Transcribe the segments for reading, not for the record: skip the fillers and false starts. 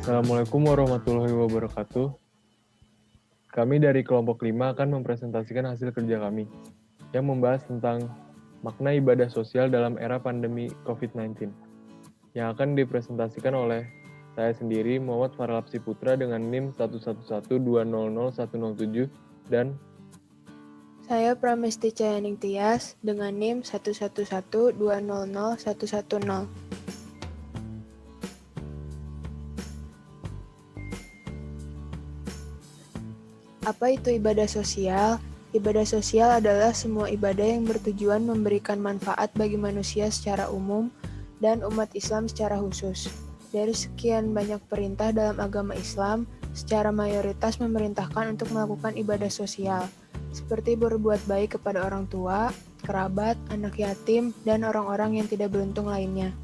Assalamualaikum warahmatullahi wabarakatuh. Kami dari kelompok 5 akan mempresentasikan hasil kerja kami yang membahas tentang makna ibadah sosial dalam era pandemi COVID-19 yang akan dipresentasikan oleh saya sendiri, Muhammad Farhal Putra dengan NIM 111200107 dan Saya Pramesti Cayaning Tias dengan NIM 111200110. Apa itu ibadah sosial? Ibadah sosial adalah semua ibadah yang bertujuan memberikan manfaat bagi manusia secara umum dan umat Islam secara khusus. Dari sekian banyak perintah dalam agama Islam, secara mayoritas memerintahkan untuk melakukan ibadah sosial, seperti berbuat baik kepada orang tua, kerabat, anak yatim, dan orang-orang yang tidak beruntung lainnya.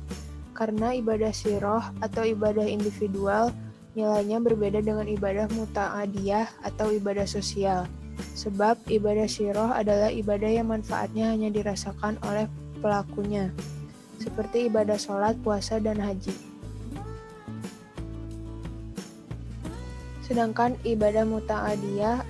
Karena ibadah siroh atau ibadah individual nilainya berbeda dengan ibadah muta'adiyah atau ibadah sosial. Sebab ibadah siroh adalah ibadah yang manfaatnya hanya dirasakan oleh pelakunya, seperti ibadah sholat, puasa, dan haji. Sedangkan ibadah muta'adiyah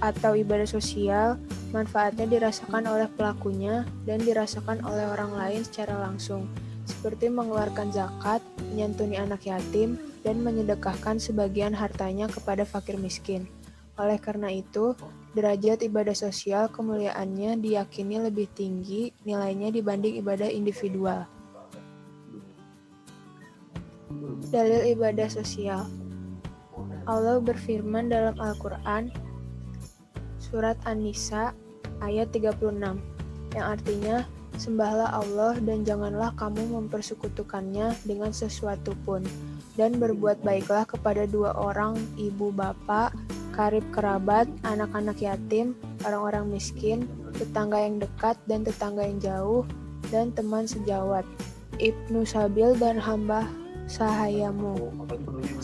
atau ibadah sosial, manfaatnya dirasakan oleh pelakunya dan dirasakan oleh orang lain secara langsung, seperti mengeluarkan zakat, menyantuni anak yatim, dan menyedekahkan sebagian hartanya kepada fakir miskin. Oleh karena itu, derajat ibadah sosial kemuliaannya diyakini lebih tinggi nilainya dibanding ibadah individual. Dalil ibadah sosial. Allah berfirman dalam Al-Quran, Surat An-Nisa ayat 36, yang artinya, sembahlah Allah dan janganlah kamu mempersekutukannya dengan sesuatu pun, dan berbuat baiklah kepada dua orang ibu bapa, karib kerabat, anak-anak yatim, orang-orang miskin, tetangga yang dekat dan tetangga yang jauh, dan teman sejawat, ibnu sabil dan hamba sahayamu.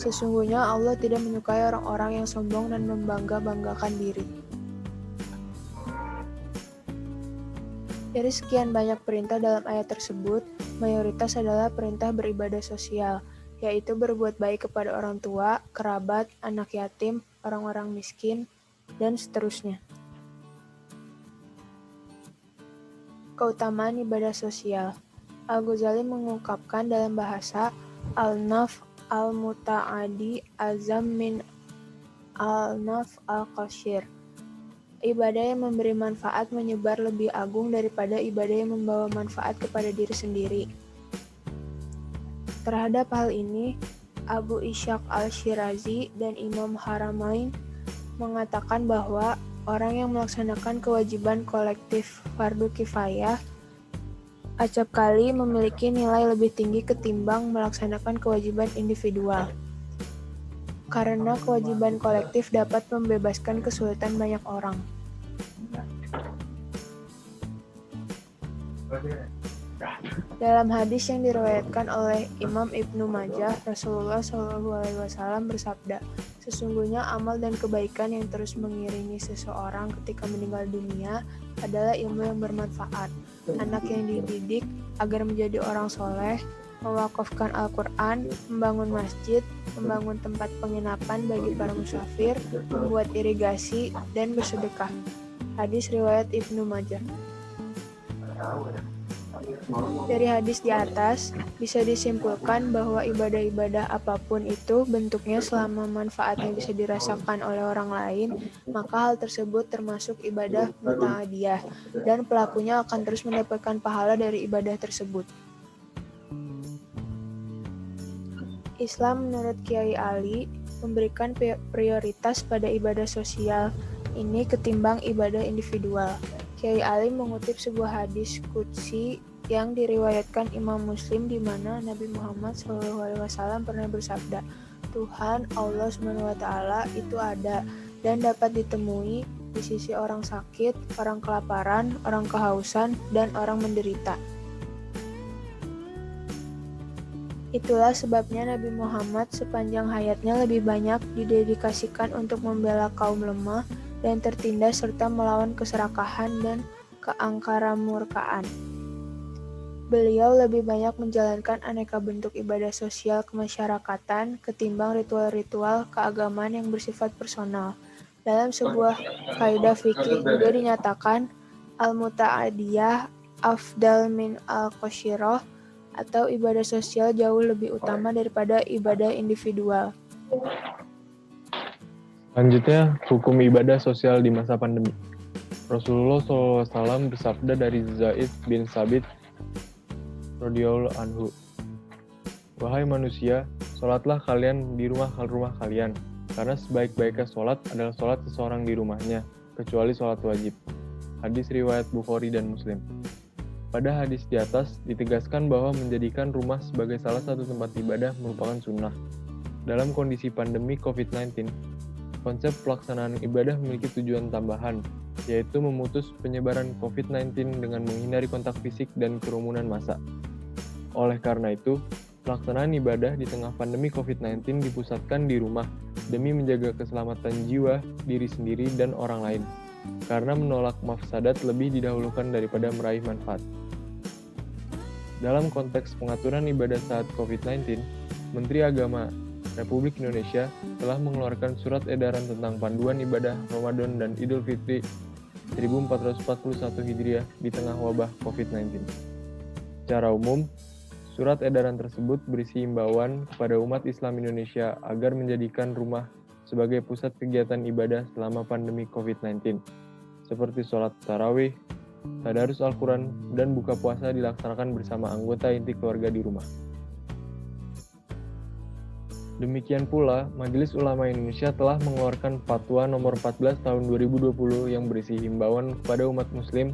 Sesungguhnya Allah tidak menyukai orang-orang yang sombong dan membangga-banggakan diri. Dari sekian banyak perintah dalam ayat tersebut, mayoritas adalah perintah beribadah sosial, yaitu berbuat baik kepada orang tua, kerabat, anak yatim, orang-orang miskin, dan seterusnya. Keutamaan ibadah sosial. Al-Ghazali mengungkapkan dalam bahasa Al-Naf al-Muta'adi azam min al-Naf al-Qashir. Ibadah yang memberi manfaat menyebar lebih agung daripada ibadah yang membawa manfaat kepada diri sendiri. Terhadap hal ini, Abu Ishaq al-Shirazi dan Imam Haramain mengatakan bahwa orang yang melaksanakan kewajiban kolektif fardu kifayah acap kali memiliki nilai lebih tinggi ketimbang melaksanakan kewajiban individual. Karena kewajiban kolektif dapat membebaskan kesulitan banyak orang. Dalam hadis yang diriwayatkan oleh Imam Ibnu Majah, Rasulullah SAW bersabda, sesungguhnya amal dan kebaikan yang terus mengiringi seseorang ketika meninggal dunia adalah ilmu yang bermanfaat, anak yang dididik agar menjadi orang soleh, mewakafkan Al-Quran, membangun masjid, membangun tempat penginapan bagi para musafir, membuat irigasi, dan bersedekah. Hadis riwayat Ibnu Majah. Dari hadis di atas, bisa disimpulkan bahwa ibadah-ibadah apapun itu bentuknya selama manfaatnya bisa dirasakan oleh orang lain, maka hal tersebut termasuk ibadah muta'adiyah, dan pelakunya akan terus mendapatkan pahala dari ibadah tersebut. Islam menurut Kiai Ali memberikan prioritas pada ibadah sosial ini ketimbang ibadah individual. Kiai Ali mengutip sebuah hadis qudsi yang diriwayatkan Imam Muslim di mana Nabi Muhammad SAW pernah bersabda, Tuhan Allah SWT itu ada dan dapat ditemui di sisi orang sakit, orang kelaparan, orang kehausan, dan orang menderita. Itulah sebabnya Nabi Muhammad sepanjang hayatnya lebih banyak didedikasikan untuk membela kaum lemah dan tertindas serta melawan keserakahan dan keangkaramurkaan. Beliau lebih banyak menjalankan aneka bentuk ibadah sosial kemasyarakatan ketimbang ritual-ritual keagamaan yang bersifat personal. Dalam sebuah kaidah fikih juga dinyatakan al-muta'adiyah afdal min al-qasyirah atau ibadah sosial jauh lebih utama daripada ibadah individual. Selanjutnya, hukum ibadah sosial di masa pandemi. Rasulullah SAW bersabda dari Zaid bin Sabit radhiyallahu anhu, "Wahai manusia, sholatlah kalian di rumah kalian, karena sebaik-baiknya sholat adalah sholat seseorang di rumahnya, kecuali sholat wajib." Hadis riwayat Bukhari dan Muslim. Pada hadis di atas ditegaskan bahwa menjadikan rumah sebagai salah satu tempat ibadah merupakan sunnah. Dalam kondisi pandemi COVID-19, konsep pelaksanaan ibadah memiliki tujuan tambahan, yaitu memutus penyebaran COVID-19 dengan menghindari kontak fisik dan kerumunan massa. Oleh karena itu, pelaksanaan ibadah di tengah pandemi COVID-19 dipusatkan di rumah demi menjaga keselamatan jiwa, diri sendiri, dan orang lain, karena menolak mafsadat lebih didahulukan daripada meraih manfaat. Dalam konteks pengaturan ibadah saat COVID-19, Menteri Agama Republik Indonesia telah mengeluarkan surat edaran tentang panduan ibadah Ramadan dan Idul Fitri 1441 Hijriah di tengah wabah COVID-19. Secara umum, surat edaran tersebut berisi himbauan kepada umat Islam Indonesia agar menjadikan rumah sebagai pusat kegiatan ibadah selama pandemi COVID-19, seperti sholat tarawih, tadarus Al-Quran, dan buka puasa dilaksanakan bersama anggota inti keluarga di rumah. Demikian pula, Majelis Ulama Indonesia telah mengeluarkan Fatwa Nomor 14 Tahun 2020 yang berisi himbauan kepada umat Muslim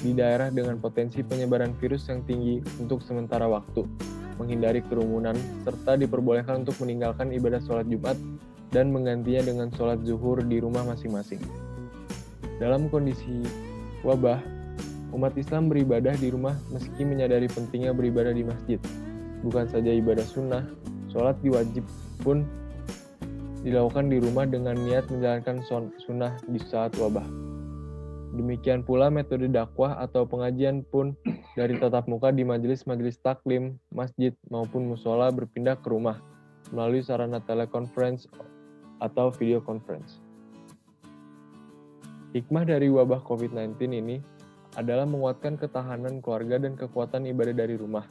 di daerah dengan potensi penyebaran virus yang tinggi untuk sementara waktu, menghindari kerumunan, serta diperbolehkan untuk meninggalkan ibadah sholat Jumat dan menggantinya dengan sholat zuhur di rumah masing-masing. Dalam kondisi wabah, umat Islam beribadah di rumah meski menyadari pentingnya beribadah di masjid. Bukan saja ibadah sunnah, sholat wajib pun dilakukan di rumah dengan niat menjalankan sunnah di saat wabah. Demikian pula metode dakwah atau pengajian pun dari tatap muka di majelis-majelis taklim, masjid maupun musola berpindah ke rumah melalui sarana telekonferensi atau video conference. Hikmah dari wabah COVID-19 ini adalah menguatkan ketahanan keluarga dan kekuatan ibadah dari rumah.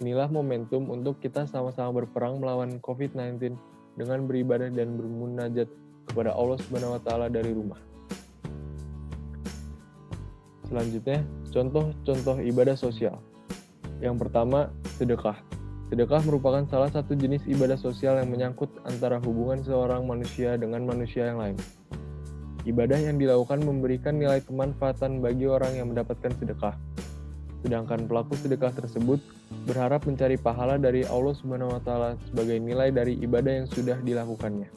Inilah momentum untuk kita sama-sama berperang melawan COVID-19 dengan beribadah dan bermunajat kepada Allah Subhanahu wa Ta'ala dari rumah. Selanjutnya, contoh-contoh ibadah sosial. Yang pertama, sedekah. Sedekah merupakan salah satu jenis ibadah sosial yang menyangkut antara hubungan seorang manusia dengan manusia yang lain. Ibadah yang dilakukan memberikan nilai kemanfaatan bagi orang yang mendapatkan sedekah. Sedangkan pelaku sedekah tersebut berharap mencari pahala dari Allah Subhanahu wa Ta'ala sebagai nilai dari ibadah yang sudah dilakukannya.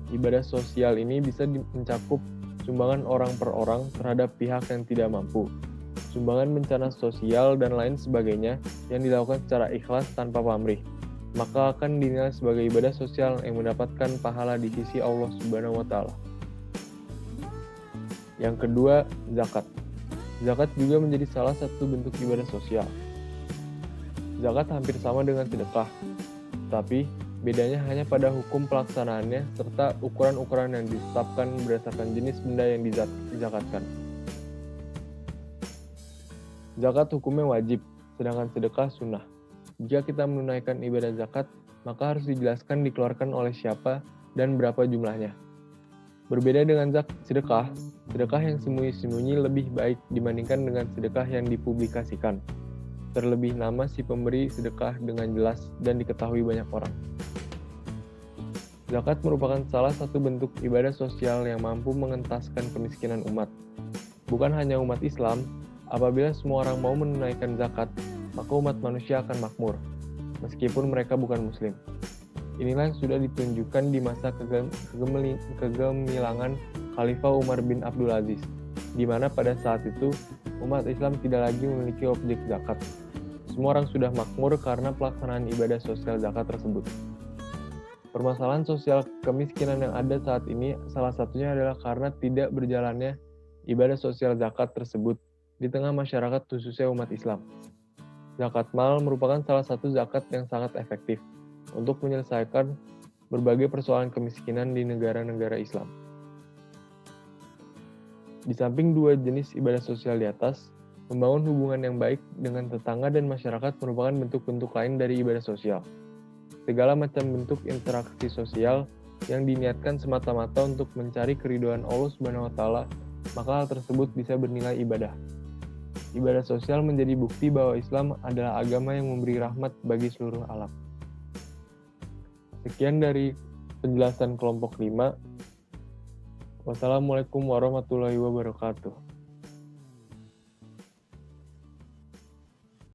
Ibadah sosial ini bisa mencakup sumbangan orang per orang terhadap pihak yang tidak mampu, sumbangan bencana sosial, dan lain sebagainya yang dilakukan secara ikhlas tanpa pamrih, maka akan dinilai sebagai ibadah sosial yang mendapatkan pahala di sisi Allah Subhanahu wa Ta'ala. Yang kedua, zakat. Zakat juga menjadi salah satu bentuk ibadah sosial. Zakat hampir sama dengan sedekah, tapi bedanya hanya pada hukum pelaksanaannya serta ukuran-ukuran yang ditetapkan berdasarkan jenis benda yang dizakatkan. Zakat hukumnya wajib, sedangkan sedekah sunnah. Jika kita menunaikan ibadah zakat, maka harus dijelaskan dikeluarkan oleh siapa dan berapa jumlahnya. Berbeda dengan sedekah yang sembunyi-sembunyi lebih baik dibandingkan dengan sedekah yang dipublikasikan. Terlebih nama si pemberi sedekah dengan jelas dan diketahui banyak orang. Zakat merupakan salah satu bentuk ibadah sosial yang mampu mengentaskan kemiskinan umat. Bukan hanya umat Islam, apabila semua orang mau menunaikan zakat, maka umat manusia akan makmur, meskipun mereka bukan muslim. Inilah yang sudah ditunjukkan di masa kegemilangan Khalifah Umar bin Abdul Aziz, di mana pada saat itu umat Islam tidak lagi memiliki objek zakat. Semua orang sudah makmur karena pelaksanaan ibadah sosial zakat tersebut. Permasalahan sosial kemiskinan yang ada saat ini salah satunya adalah karena tidak berjalannya ibadah sosial zakat tersebut di tengah masyarakat khususnya umat Islam. Zakat mal merupakan salah satu zakat yang sangat efektif untuk menyelesaikan berbagai persoalan kemiskinan di negara-negara Islam. Di samping dua jenis ibadah sosial di atas, membangun hubungan yang baik dengan tetangga dan masyarakat merupakan bentuk-bentuk lain dari ibadah sosial. Segala macam bentuk interaksi sosial yang diniatkan semata-mata untuk mencari keridhaan Allah Subhanahu wa taala, maka hal tersebut bisa bernilai ibadah. Ibadah sosial menjadi bukti bahwa Islam adalah agama yang memberi rahmat bagi seluruh alam. Sekian dari penjelasan kelompok 5. Wassalamualaikum warahmatullahi wabarakatuh.